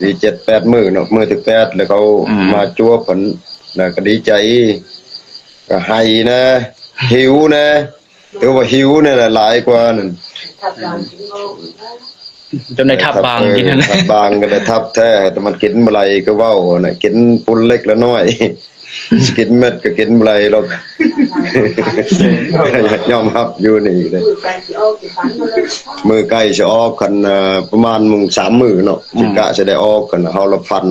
ดี7-8มื้อเนาะมื้อที่8แล้วเขามาจั่วผลแล้วก็ดีใจก็ให้นะหิวนะถือว่าหิวเนี่ยหลายกว่านั่นจนได้ทับบางกินนั่นแหละทับบางก็ได้ทับแท้แต่มันกินบ่ไรก็เว้าน่ะกินปุนเล็กละน้อยกินเม็ดก็กินบ่ไรหรอกยอมรับอยู่นี่เลยมือใกล้สิออกกันประมาณมึง3มื้อเนาะสิกะสิได้ออกกันเฮาละฝัน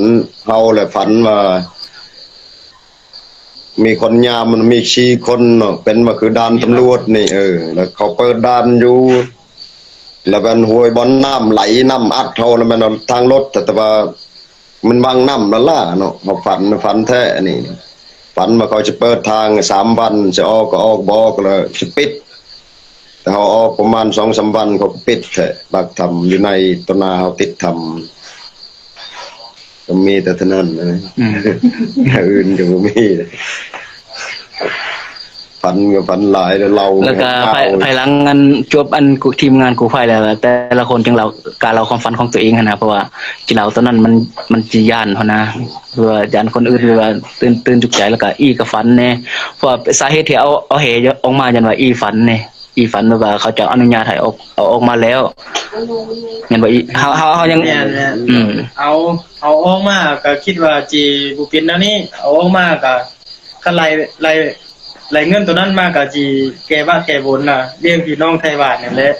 ว่ามีคนยามมันมี4คนเนาะเป็นมาคือด่านตำรวจนี่แล้วเขาเปิดด่านอยู่แล้วมันห้วยบ่อนน้ำไหลน้ำอัดเฮาแล้วมันทางรถแต่ว่ามันวางน้ำนั่นล่ะเนาะเขาฝันแท้นี่ฝันว่าเขาจะเปิดทาง3วันจะออกก็ออกบ่ออกแล้วสิปิดแต่เฮาออกประมาณ 2-3 วันเขาปิดแท้บักทำอยู่ในต้นนาเฮาติดทำก็มีแต่เท่านั้นนะอื่นก็บ่มีฝันหลายแล้วเราแล้วก็ภายหลังงานจบอันทีมงานกูไฟแล้วแต่ละคนจึงเราการเราความฝันของตัวเองนะเพราะว่าที่เราตอนนั้นมันจิย่านเฮานะหรือว่าย่านคนอื่นหรือว่าตื่นจุกใจแล้วก็อีก็ฝันแน่เพราะสาเหตุที่เอาเหออกมายันว่าอีฝันแน่อีฝันว่าเขาจะอนุญาตให้ออกมาแล้วแม่นบ่อีเฮายังเอาออกมาก็คิดว่าจีบ่เป็นแนวนี้เอาออกมาก็คันไล่เงินตัวนั้นมาก็สิแก้บ้านแก้บนน่ะเลี้ยงพี่น้องไทบ้านนั่นแหละ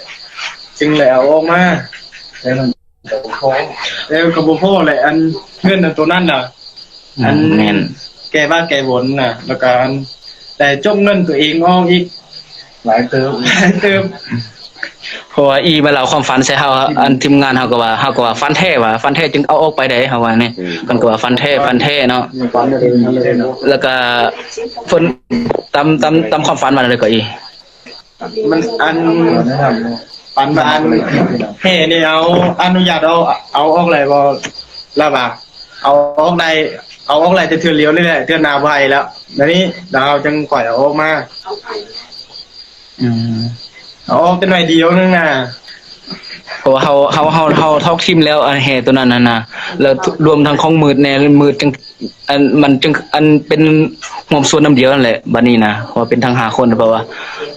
จึงแล้วออกมาแล้วก็บ่พอแหละอันเงินตัวนั้นน่ะอันแม่นแก้บ้านแก้บนน่ะแล้วก็แต่จกเงินตัวเองออกอีกหลายเติมเพราะว่าอีมาเล่าความฝันใส่เฮาอันทีมงานเฮาก็ว่าฝันแท้จึงเอาออกไปได้เฮาว่านี่มันก็ว่าฝันแท้เนาะแล้วก็เพิ่นตามความฝันมาเลยก็อีมันอันปันบานเฮ้นี่เอาอนุญาตเอาออกเลยบ่ล่ะบ่าเอาออกได้แต่เทื่อเลี้ยวนี่แหละเทื่อหน้าไว้แล้วแล้วนี้ดาวจังปล่อยเอาออกมาเป็นหน่อยเดียวนึงน่ะเพราะว่าเฮาทอกทิมแล้วอันแห่ตัวนั้นน่ะแล้วรวมทั้งของมืดแน่มืดจังอันมันจึงอันเป็นห่วมส่วนน้ำเดียวนั่นแหละบัดนี้นะเพราะเป็นทั้ง5คนเพราะว่า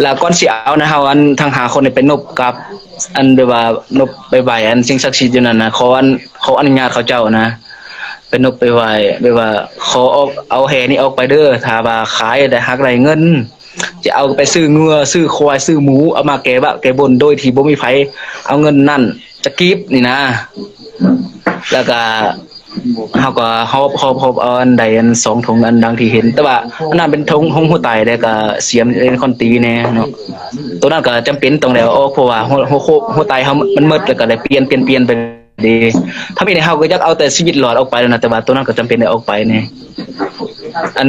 แล้วก่อนสิเอานะเฮาอันทั้ง5คนนี่ไปนบกับอันแบบว่านบไปไหว้อันสิ่งศักดิ์สิทธิ์อยู่นั่นน่ะขออนุญาตเขาเจ้านะไปนบไปไหว้แบบว่าขอเอาแห่นี้ออกไปเด้อถ้าว่าขายได้หักได้เงินจะเอาไปซื้อเงือซื้อควายซื้อหมูเอามาแก้บนโดยที่บ่มีไผเอาเงินนั่นจะกีบนี่นะแล้วก็เฮาก็ฮอบเอาอันใดอัน2ถุงอันดังที่เห็นแต่ว่าอันนั้นเป็นถุงของหัวไตแล้วก็เสียมเป็นคนตีแน่เนาะตัวนั้นก็จำเป็นต้องแล้วเพราะว่าหัวไตเฮามันหมดแล้วก็เลยเปลี่ยนไปดีถ้ามีในเฮาก็อยากเอาแต่ชีวิตรอดออกไปแล้วนะแต่ว่าตัวนั้นก็จำเป็นได้ออกไปแน่อัน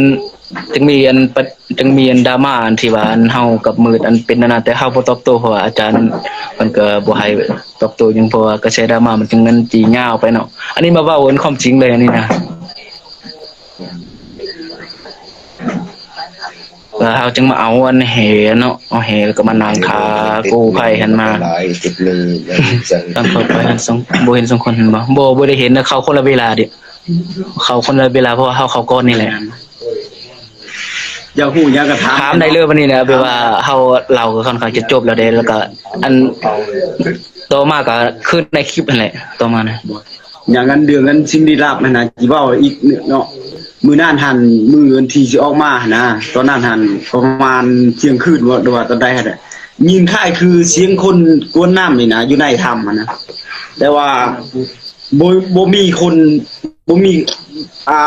จึงมีอันดราม่าอันที่ว่าอันเฮากับมืดอันเป็นนั่นน่ะแต่เฮาบ่ตอบโต้เพราะว่าอาจารย์มันก็บ่ให้ตอบโต้หยังเพราะว่ากระแสดราม่ามันจึงมันจียาวไปเนาะอันนี้มาเว้าอันความจริงเลยอันนี้นะเฮาจึงมาเอาอันแห่เนาะเอาแห่แล้วก็มานั่งทากู้ภัยหันมาหลายติดเลยตั้งเข้าไปหันบ่เห็น2คนเห็นบ่ได้เห็นนะเขาคนละเวลาดิเขาคนละเวลาเพราะว่าเขาก่อนนี่แหละอย่าฮู้อย่ากระถามได้เลยวันนี้นะแบบว่าเฮาเราก็ค่อนข้างจะจบแล้วเด้แล้วก็อันต่อมาก็คือในคลิปนั่นแหละต่อมานะอย่างนั้นเดือนนั้นสิ่งที่รับนั่นน่ะสิเว้าอีกเนาะมื้อนั้นหันมื้อวันที่สิออกมานะตอนนั้นหันประมาณเที่ยงคืนว่าตอนใดหั่นน่ะยิงค่ายคือเสียงคนกวนน้ำนี่นะอยู่ในถ้ำนะแต่ว่าบ่มีคนบ่มี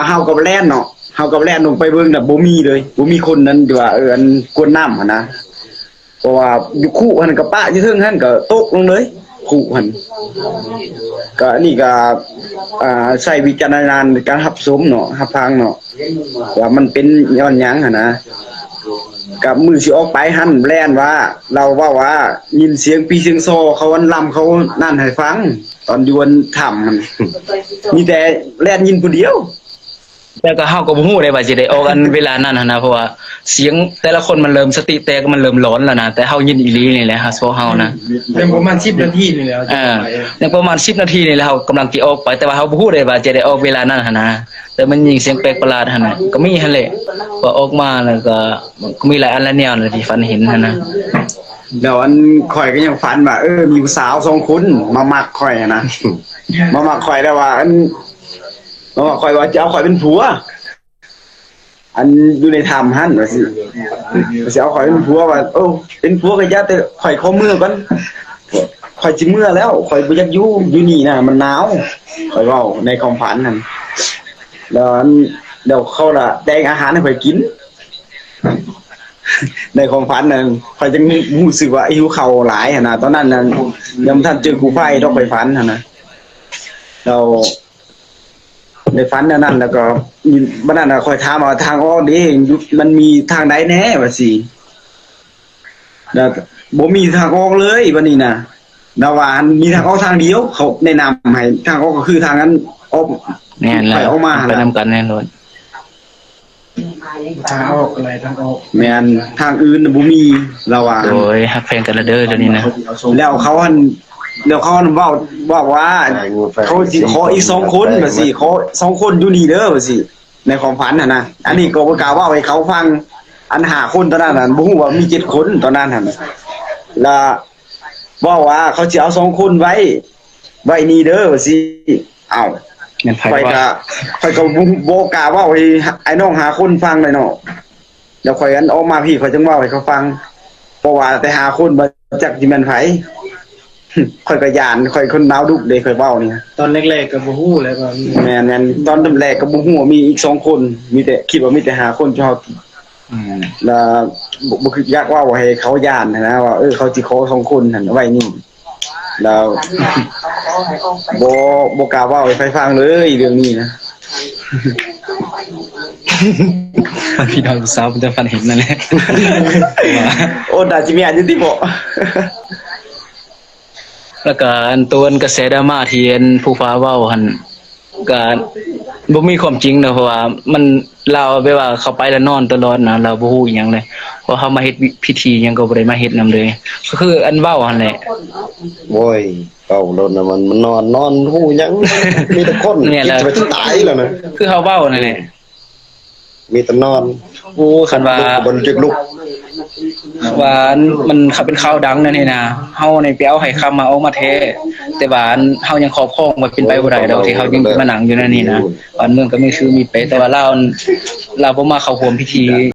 เฮากับแล่นเนาะเฮากับแล่นลงไปเบิ่งน่ะบ่มีเลยบ่มีคนนั้นที่ว่าอันกวนน้ำหั่นนะเพราะว่าอยู่คู่หั่นก็ปะอยู่เทิงหั่นก็ตกลงเลยคู่หั่นก็นี่ก็ใช้วิจารณญาณในการรับชมเนาะรับฟังเนาะว่ามันเป็นย้อนหยังหั่นนะกับมือสิออกไปหั่นแล่นว่าเราว่ายินเสียงปีเสียงโซเขาวันลำเขานั่นให้ฟังตอนอยู่บนถ้ำมันมีแต่แล่นยินผู้เดียว แต่ก็เฮาก็บ่ฮู้ได้ว่าสิได้ออกกันเวลานั้นหันนะเพราะว่าเสียงแต่ละคนมันเริ่มสติแตกมันเริ่มร้อนแล้วนะแต่เฮายินอีหลีนี่แหละฮะพวกเฮานะ เป็นประมาณ10 นาทีนี่แหล้ว ในประมาณ10นาทีนี่แหละเฮากำลังสิออกไปแต่ว่าเฮาบ่ฮู้ได้ว่าจะได้ออกเวลานั้นหันนะแต่มันยิงเสียงแปลกประหลาดหั่นน่ะก็มีหั่นแหละพอออกมาแล้วก็มีหลายอันหลายแนวเลยที่ฝันเห็นหั่นนะ แล้วอันข่อยก็ยังฝันว่ามีผู้สาว2คนมามักข่อยอะนะ มามักข่อยแล้วว่ามามักข่อยว่าจะเอาข่อยเป็นผัว อันอยู่ในถ้ำหั่นว่าสิเอาข่อยเป็นผัวว่าเป็นผัวก็อย่าแต่ข่อยขอมือก่อนข่อยสิมื้อแล้วข่อยบ่อยากอยู่นี่นะมันหนาวข่อยเว้าในความฝันนั่นแล้วเขาล่ะแต่งอาหารให้ข่อยกิน ในความฝันนั่นข่อยจังรู้สึกว่าหิวข้าวหลายหั่นน่ะตอนนั้นน่ะยังบ่ทันเจอกูไฟดอกข่อยฝันหั่นน่ะแล้วในฝันอันนั้นแล้วก็บัดนั้นน่ะข่อยถามว่าทางออกนี่มันมีทางใดแน่ว่าสิแล้วบ่มีทางออกเลยบัดนี้น่ะดาว่ามีทางออกทางเดียวเขาแนะนำให้ทางออกก็คือทางนั้นออก แน่นแหละ ไปออกมา ไปนํกันแน่นอน ทางออกอะไรทางออก แม่นทางอื่นน่ะบ่มีเราว่า โดยฮักแพงกันละเด้อเดี๋ยวนี้นะ แล้วเขาหั่นเว้าว่าเขาสิขออีก2คนว่าสิขอ2คนอยู่นี่เด้อว่าสิในความฝันน่ะนะอันนี้ก็บ่กล้าเว้าให้เขาฟังอัน5คนตอนนั้นน่ะบ่ฮู้ว่ามี7คนตอนนั้นหั่นแล้วเว้าว่าเขาสิเอา2คนไว้นี่เด้อว่าสิอ้าว แม่นไผ ข่อย ว่า ก็บ่กล้าเว้าให้ไอ้น้อง5คนฟังเลยเนาะแล้วข่อยอันออกมาพี่ข่อยจึงเว้าให้เขาฟังเพราะว่าแต่5คนบ่จักสิแม่นไผ ข่อยก็ย่านข่อยคนดาวดุกเด้ข่อยเว้านี่ ตอนแรกๆก็บ่ฮู้แล้วว่ามี แม่นตอนแรกก็บ่ฮู้ว่ามีอีก2คนมีแต่คิดว่ามีแต่5คนเฉพาะ แล้วบ่คืออยากเว้าให้เขาย่านนะว่าเขาสิขอ2คนหั่นไว้นี่แล้ว บ่กล้าเว้าให้ไผฟังเลยเรื่องนี้นะ พี่น้องสาวเพิ่นจะฝันเห็นนั่นแหละ โอ้ดาจิมีอันอยู่ติบ่ แล้วก็อันตัวอันกระแสดราม่าที่อันผู้ฟ้าเว้าหั่นก็บ่มีความจริงนะเพราะว่ามันเราแบบว่าเขาไปแล้วนอนตลอดนะเราบ่ฮู้อิหยังเลยเพราะเขามาเฮ็ดพิธีหยังก็บ่ได้มาเฮ็ดนํเลยก็คืออันเว้าหั่นแหละ โอ้ยเก่าโดนน่ะมันนอนฮู้หยัง มีแต่คน เนี่ยแหละ คิดว่าจะตายแล้วนะ คือเขาเว้านั่นแหละ มีแต่นอน โอ้คันว่า บนจึกลุก ว่ามันเขาเป็นข่าวดังนั่นนี่นะเฮานี่ไปเอาให้คำมาเอามาแท้แต่ว่าอันเฮายังครอบครองว่าเป็นไปบ่ได้ดอกที่เฮายังมานั่งอยู่นั่นนี่นะบ้านเมืองก็มีชื่อมีไปแต่ว่าเราบ่มาเข้าร่วมพิธี